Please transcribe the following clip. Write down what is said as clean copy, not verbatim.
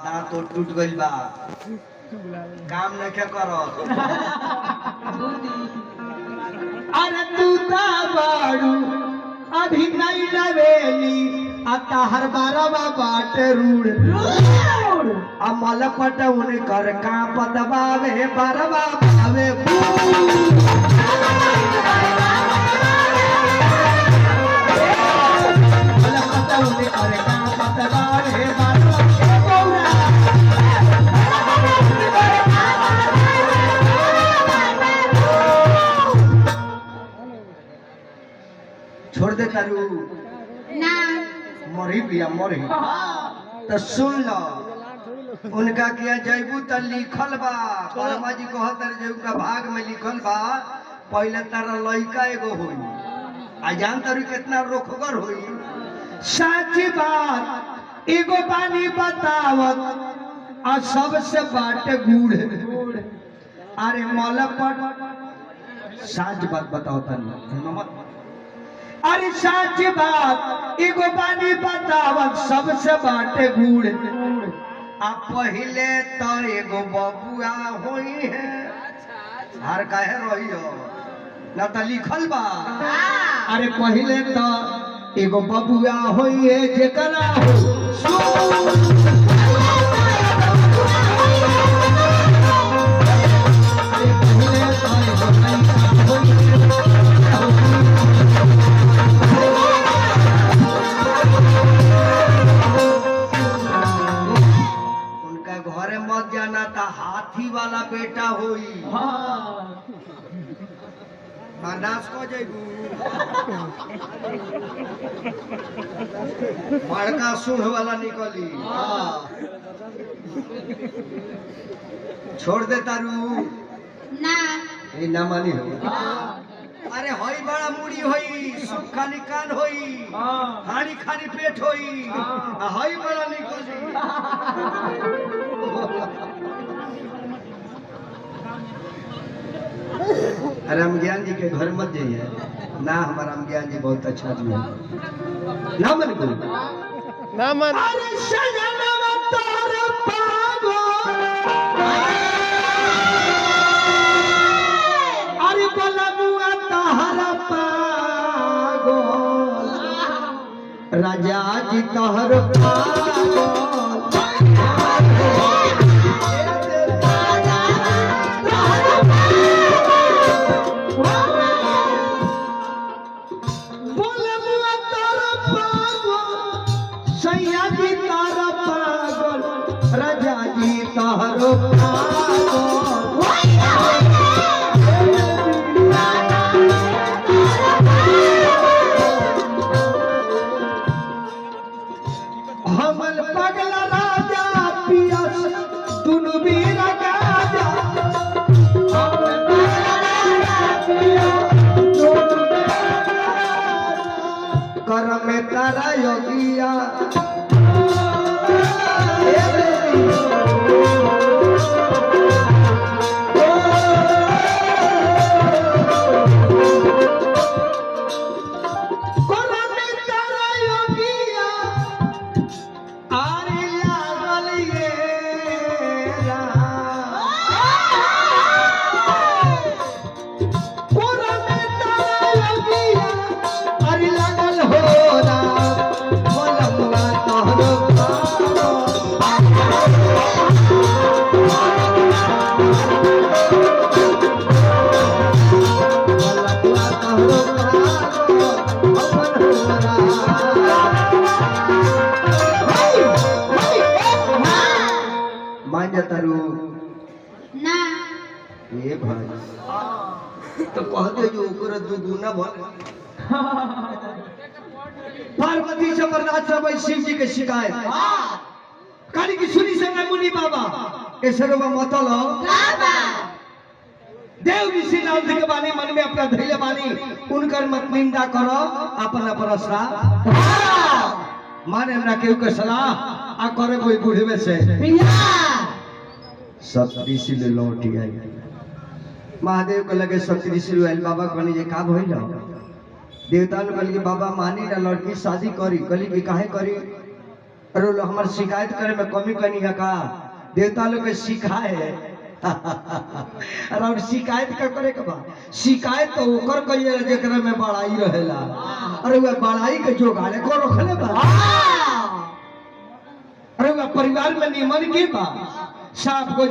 दांत तो टूट गइल बा काम नहीं क्या करो अरे तू ता बाड़ू अभी नहीं लवेली आता हर बारवा बाट रूड़ अमल पट उन कर का पदबावे बारवा भावे अमल पट उन कर का पदबावे बारवा छोड़ दे तारू ना मरी पिया मरी तो सुन लो उनका किया जैबू तो लिखल बा परमा जी कहत जैबू का भाग में लिखल बा पहले तारा लइका एगो होई आ जान तारू कितना रोखगर होई सच्ची बात एगो बानी बतावत आ सबसे बाटे गुड़ अरे मलपट साच बात बताओ तानी अरे सच बात एगो बानी बतावत सबसे बाटे गुड़ आ पहले तो एगो बबुआ होई है हर काहे रही हो ना तो लिखल बा अरे पहले तो एगो बबुआ होई है जेकरा हो घरे मत जाना था हाथी वाला बेटा होई नाश को जेबू बड़का सूढ़ वाला निकली छोड़ दे तारू ना ये ना मानी हो अरे होई बड़ा मुड़ी होई सुख खाली कान होई हानी खानी पेट होई होई बड़ा निकली राम ज्ञान जी के घर मत जाइए ना हमारा राम ज्ञान जी बहुत अच्छा आदमी है ना मन को ना मन अरे सजनवा तोर पागो अरे बलनुआ तहर पागो राजा जी तोहर पागो हमल पगला राजा पियस दुनु बीर गाजा हमल पगला राजा पियस दुनु बीर कर में तारा योगिया ना ये भाई तो कहते जो ओकरा दुगुना भर पार्वती से बर्दाश्त सब शिव जी के शिकायत काली की सुनी संग मुनि बाबा के सर्व मतलो बाबा देव ऋषि नाम के बानी मन में अपना धैर्य बानी उनकर मत निंदा करो अपन अपन श्राप माने ना केहू के सलाह आ करे कोई बूढ़े से सब ऋषि ले लौट आई महादेव को लगे सब ऋषि आयल बाबा कहनी जे का भइल देवता ने कहली बाबा मानी ना लड़की शादी करी कहली कि काहे करी अरे लो हमार शिकायत करे में कमी कनी है का देवता लोग के सिखाए अरे और शिकायत का करे के बा शिकायत तो ओकर कहिए जेकरा में बड़ाई रहेला अरे वो बड़ाई के जोगाड़े को रखले बा अरे वो परिवार में निमन की बा साफ को